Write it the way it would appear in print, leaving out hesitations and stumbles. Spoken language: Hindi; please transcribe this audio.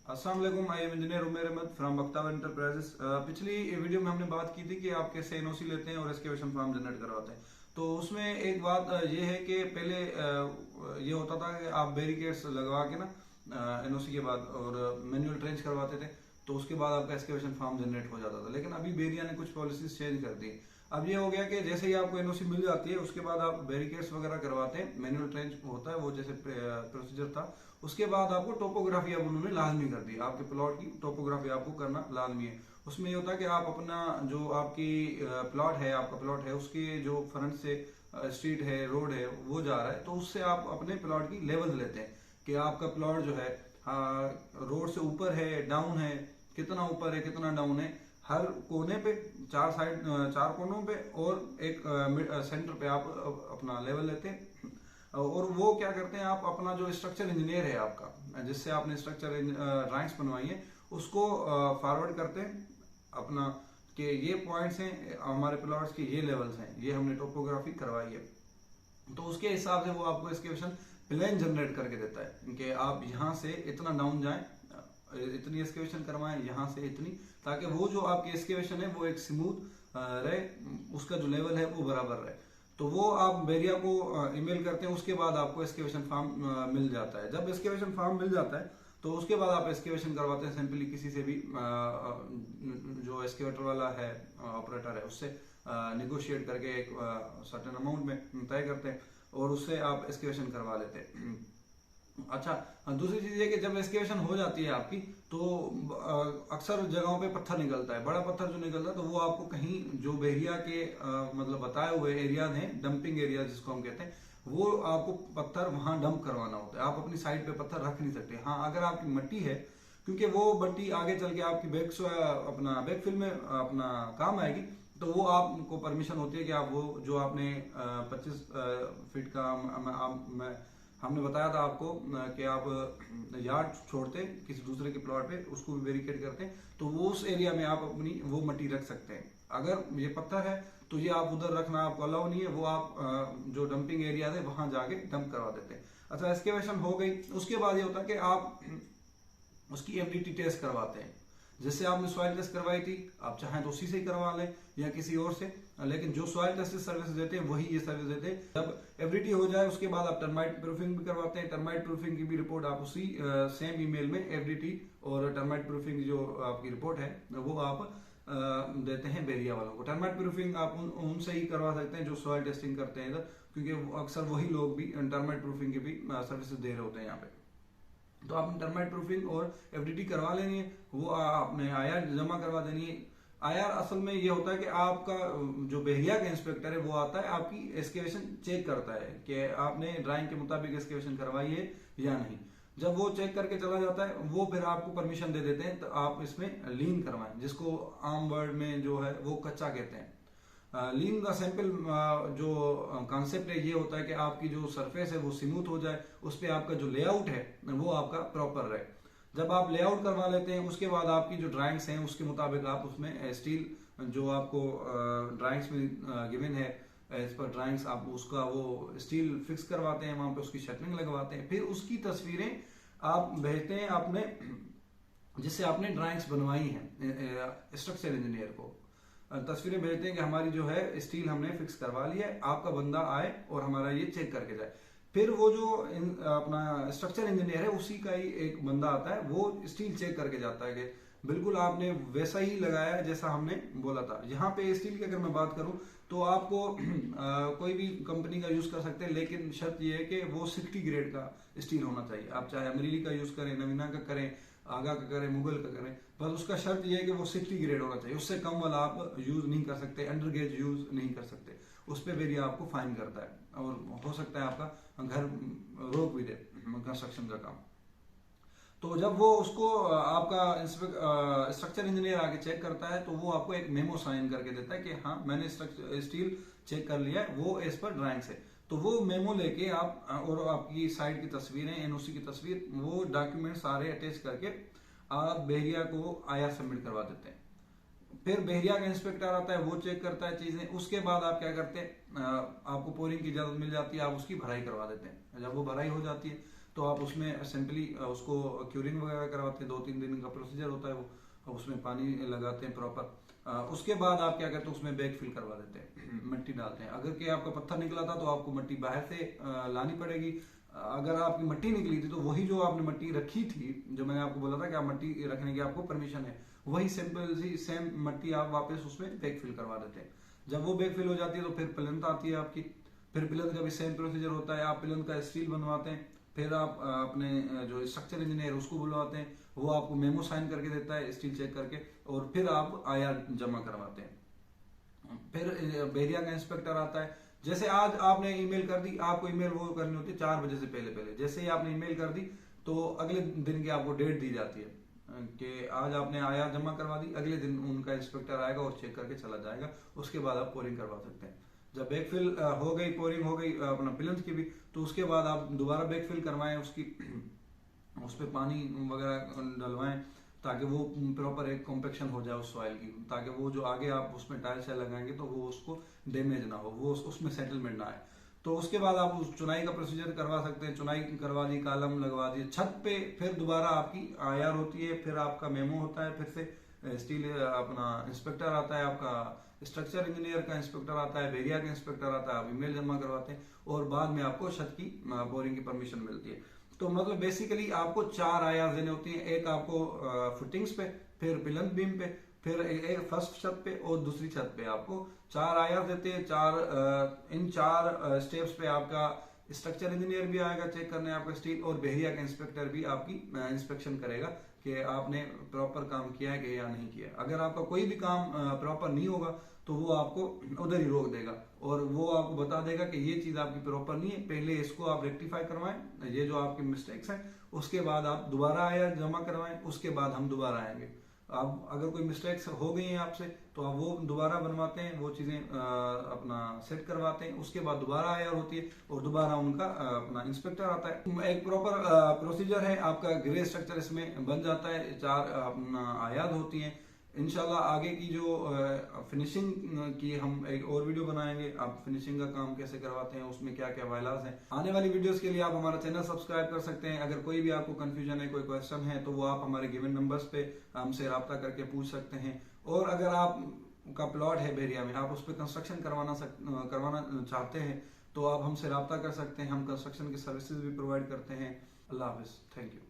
अस्सलाम वालेकुम। I am engineer Umer Ahmed from Bakhtawar enterprises. पिछली वीडियो में हमने बात की थी कि आप कैसे एनओसी लेते हैं और एक्सकेवेशन फॉर्म जनरेट करवाते हैं। तो उसमें एक बात ये है कि पहले ये होता था कि आप बैरिकेड्स लगवा के ना एनओसी के बाद और मैनुअल ट्रेंच करवाते थे, तो उसके बाद आपका एक्सकेवेशन फॉर्म जनरेट हो जाता था। लेकिन अभी बेरिया ने कुछ पॉलिसीज चेंज कर दी। अब ये हो गया कि जैसे ही आपको एनओसी मिल जाती है उसके बाद आप बैरिकेड्स वगैरह करवाते हैं, मैनुअल ट्रेंच होता है वो जैसे प्रोसीजर था। उसके बाद आपको टोपोग्राफी अब उन्होंने लाजमी कर दी, आपके प्लॉट की टोपोग्राफी आपको करना लाजमी है। उसमें ये होता है कि आप अपना जो आपकी प्लॉट है, आपका प्लॉट है, उसके जो फ्रंट से स्ट्रीट है, रोड है, वो जा रहा है, तो उससे आप अपने प्लॉट की लेवल लेते हैं कि आपका प्लॉट जो है रोड से ऊपर है, डाउन है, कितना ऊपर है, कितना डाउन है। हर कोने पे चार कोनों पे और एक सेंटर पे आप अपना लेवल लेते हैं। और वो क्या करते हैं, आप अपना जो स्ट्रक्चर इंजीनियर है आपका, जिससे आपने स्ट्रक्चर ड्राइंग्स बनवाई है, उसको फॉरवर्ड करते हैं अपना कि ये पॉइंट्स हैं हमारे प्लॉट्स के, ये लेवल्स हैं, ये हमने टोपोग्राफी करवाई है। तो उसके हिसाब से वो आपको एस्केवेशन प्लान जनरेट करके देता है कि आप यहाँ से इतना डाउन जाएं, इतनी एस्केवेशन करवाएं, यहाँ से इतनी, ताकि वो जो आपकी एस्केवेशन है वो एक स्मूथ रहे, उसका जो लेवल है वो बराबर रहे। तो वो आप बैरिया को ईमेल करते हैं, उसके बाद आपको एस्केवेशन फॉर्म मिल जाता है। जब एस्केवेशन फॉर्म मिल जाता है तो उसके बाद आप एस्केवेशन करवाते हैं सिंपली किसी से भी, जो एस्केवेटर वाला है, ऑपरेटर है, उससे निगोशिएट करके एक सर्टेन अमाउंट में तय करते हैं और उससे आप एस्केवेशन करवा लेते हैं। अच्छा, दूसरी चीज ये कि जब एस्केवेशन हो जाती है आपकी, तो अक्सर जगहों पे पत्थर निकलता है, बड़ा पत्थर जो निकलता है, तो वो आपको कहीं जो बहरिया के मतलब बताए हुए एरिया हैं, डंपिंग एरिया जिसको हम कहते हैं, वो आपको पत्थर वहां डंप करवाना होता है। आप अपनी साइड पे पत्थर रख नहीं सकते। हाँ, अगर आपकी मिट्टी है, क्योंकि वो मिट्टी आगे चल के आपकी बैकफिल में अपना काम आएगी, तो वो आपको परमिशन होती है कि आप वो जो आपने 25 फीट का हमने बताया था आपको कि आप यार्ड छोड़ते किसी दूसरे के प्लॉट पे, उसको भी बैरिकेड करते हैं, तो वो उस एरिया में आप अपनी वो मिट्टी रख सकते हैं। अगर ये पत्थर है तो ये आप उधर रखना आपको अलाउ नहीं है, वो आप जो डंपिंग एरिया है वहां जाके डंप करवा देते हैं। अच्छा, एक्सकेवेशन हो गई, उसके बाद ये होता है कि आप उसकी एफडीटी टेस्ट करवाते हैं। जिससे आपने सॉइल टेस्ट करवाई थी, आप चाहें तो उसी से ही करवा लें या किसी और से, लेकिन जो सॉइल टेस्ट सर्विस देते हैं वही ये सर्विस देते हैं। जब एफडीटी हो जाए उसके बाद आप टर्माइट प्रूफिंग भी करवाते हैं। टर्माइट प्रूफिंग की भी रिपोर्ट आप उसी सेम ईमेल में एफडीटी और टर्माइट प्रूफिंग जो आपकी रिपोर्ट है वो आप देते हैं बैरिया वालों को। टर्माइट प्रूफिंग आप उनसे ही करवा सकते हैं जो सॉइल टेस्टिंग करते हैं इधर, क्योंकि अक्सर वही लोग भी टर्माइट प्रूफिंग की भी सर्विसेज दे रहे होते हैं यहाँ पे। तो आपने टर्माइट प्रूफिंग और एफडीटी करवा लेनी है, वो आपने आईआर जमा करवा देनी है। आईआर असल में ये होता है कि आपका जो बहरिया का इंस्पेक्टर है वो आता है, आपकी एस्केवेशन चेक करता है कि आपने ड्राइंग के मुताबिक एस्केवेशन करवाई है या नहीं। जब वो चेक करके चला जाता है, वो फिर आपको परमिशन दे देते हैं तो आप इसमें लीन करवाएं, जिसको आम वर्ड में जो है वो कच्चा कहते हैं। लीन का सैंपल जो कॉन्सेप्ट है ये होता है कि आपकी जो सरफेस है वो स्मूथ हो जाए, उस पर आपका जो लेआउट है वो आपका प्रॉपर रहे। जब आप लेआउट करवा लेते हैं उसके बाद आपकी जो ड्राइंग्स हैं उसके मुताबिक आप उसमें स्टील जो आपको ड्राइंग्स में गिवन है, एज पर ड्राइंग्स, आप उसका वो स्टील फिक्स करवाते हैं, वहां पे उसकी शटरिंग लगवाते हैं। फिर उसकी तस्वीरें आप भेजते हैं अपने जिससे आपने ड्राइंग्स बनवाई हैं स्ट्रक्चर इंजीनियर को। तस्वीरें भेजते हैं कि हमारी जो है स्टील हमने फिक्स करवा ली है, आपका बंदा आए और हमारा ये चेक करके जाए। फिर वो जो अपना स्ट्रक्चर इंजीनियर है उसी का ही एक बंदा आता है, वो स्टील चेक करके जाता है कि बिल्कुल आपने वैसा ही लगाया जैसा हमने बोला था। यहाँ पे स्टील की अगर मैं बात करूं तो आपको कोई भी कंपनी का यूज कर सकते हैं, लेकिन शर्त यह है कि वो 60 ग्रेड का स्टील होना चाहिए। आप चाहे अमरीली का यूज करें, नवीना का करें, आगा का करें, मुगल का करें, बस उसका शर्त यह है कि वो 60 ग्रेड होना चाहिए। उससे कम वाला आप यूज नहीं कर सकते, अंडर गेज यूज नहीं कर सकते। उस पर बेरिया आपको फाइन करता है और हो सकता है आपका घर रोक भी दे कंस्ट्रक्शन का काम। तो जब वो उसको आपका स्ट्रक्चर इंजीनियर आके चेक करता है तो वो आपको एक मेमो साइन करके देता है कि हाँ मैंने स्टील चेक कर लिया है, वो एज पर ड्राइंग से। तो वो मेमो लेके आप और आपकी साइड की तस्वीरें, एनओसी की तस्वीर, वो डॉक्यूमेंट सारे अटैच करके आप बहरिया को आईआर सबमिट करवा देते हैं। फिर बहरिया का इंस्पेक्टर आता है, वो चेक करता है चीजें। उसके बाद आप क्या करते हैं, आपको पोरिंग की इजाजत मिल जाती है, आप उसकी भराई करवा देते हैं। जब वो भराई हो जाती है तो आप उसमें सिंपली उसको क्यूरिंग वगैरह करवाते हैं, 2-3 दिन का प्रोसीजर होता है वो, उसमें पानी लगाते हैं प्रॉपर। उसके बाद आप क्या करते हैं, उसमें बैग फिल करवा देते हैं, मिट्टी डालते हैं। अगर कि आपका पत्थर निकला था तो आपको मिट्टी बाहर से लानी पड़ेगी। अगर आपकी मिट्टी निकली थी तो वही जो आपने मिट्टी रखी थी, जो मैंने आपको बोला था कि आप मिट्टी रखने की आपको परमिशन है, वही सिंपल सी सेम मिट्टी आप वापस उसमें बैग फिल करवा देते हैं। जब वो बैग फिल हो जाती है तो फिर प्लिंथ आती है आपकी। फिर प्लिंथ का भी सेम प्रोसीजर होता है, आप प्लिंथ का स्टील बनवाते हैं। फिर आप अपने जो स्ट्रक्चर इंजीनियर उसको बुलवाते हैं, वो आपको मेमो साइन करके देता है स्टील चेक करके, और फिर आप आईआर जमा करवाते हैं। फिर बेरिया का इंस्पेक्टर आता है। जैसे आज आपने ईमेल कर दी, आपको ईमेल वो करनी होती है 4 बजे से पहले पहले। जैसे ही आपने ईमेल कर दी तो अगले दिन की आपको डेट दी जाती है कि आज आपने आईआर जमा करवा दी, अगले दिन उनका इंस्पेक्टर आएगा और चेक करके चला जाएगा। उसके बाद आप पोरिंग करवा सकते हैं। जब बैक फिल हो गई, पोरिंग हो गई अपना प्लिंथ की भी, तो उसके बाद आप दोबारा बैक फिल करवाएं, उसकी उस पर पानी वगैरह डलवाएं ताकि वो प्रॉपर एक कॉम्पेक्शन हो जाए उस सॉइल की, ताकि वो जो आगे आप उसमें टाइल्स लगाएंगे तो वो उसको डैमेज ना हो, वो उसमें सेटलमेंट ना आए। तो उसके बाद आप उस चुनाई का प्रोसीजर करवा सकते हैं। चुनाई करवा दी, कॉलम लगवा दिए छत पे, फिर दोबारा आपकी आईआर होती है, फिर आपका मेमो होता है, फिर से स्टील अपना इंस्पेक्टर आता है, आपका स्ट्रक्चर इंजीनियर का इंस्पेक्टर आता है, बेरिया का इंस्पेक्टर आता है, आप ईमेल जमा करवाते हैं और बाद में आपको छत की बोरिंग की परमिशन मिलती है। तो मतलब बेसिकली आपको 4 आईआर देने होती हैं। एक आपको फुटिंग्स पे, फिर प्लिंथ बीम पे, फिर एक फर्स्ट छत पे और दूसरी छत पे आपको 4 आईआर देते हैं। इन 4 स्टेप्स पे आपका स्ट्रक्चर इंजीनियर भी आएगा चेक करने आपका स्टील, और बेरिया का इंस्पेक्टर भी आपकी इंस्पेक्शन करेगा कि आपने प्रॉपर काम किया है कि या नहीं किया। अगर आपका कोई भी काम प्रॉपर नहीं होगा तो वो आपको उधर ही रोक देगा और वो आपको बता देगा कि ये चीज आपकी प्रॉपर नहीं है, पहले इसको आप रेक्टिफाई करवाएं, ये जो आपके मिस्टेक्स हैं, उसके बाद आप दोबारा आईआर जमा करवाएं, उसके बाद हम दोबारा आएंगे। आप अगर कोई मिस्टेक्स हो गई हैं आपसे तो आप वो दोबारा बनवाते हैं, वो चीजें अपना सेट करवाते हैं, उसके बाद दोबारा आईआर होती है और दोबारा उनका अपना इंस्पेक्टर आता है। एक प्रॉपर प्रोसीजर है, आपका ग्रे स्ट्रक्चर इसमें बन जाता है। 4 अपना आईआर होती हैं। इंशाल्लाह आगे की जो फिनिशिंग की हम एक और वीडियो बनाएंगे, आप फिनिशिंग का काम कैसे करवाते हैं, उसमें क्या क्या वायलाज हैं। आने वाली वीडियोस के लिए आप हमारा चैनल सब्सक्राइब कर सकते हैं। अगर कोई भी आपको कंफ्यूजन है, कोई क्वेश्चन है, तो वो आप हमारे गिवन नंबर्स पे हमसे रब्ता करके पूछ सकते हैं। और अगर आप का प्लॉट है बेरिया में, आप उस पर कंस्ट्रक्शन करवाना चाहते हैं तो आप हमसे रब्ता कर सकते हैं। हम कंस्ट्रक्शन की सर्विसेज भी प्रोवाइड करते हैं। अल्लाह हाफिज, थैंक यू।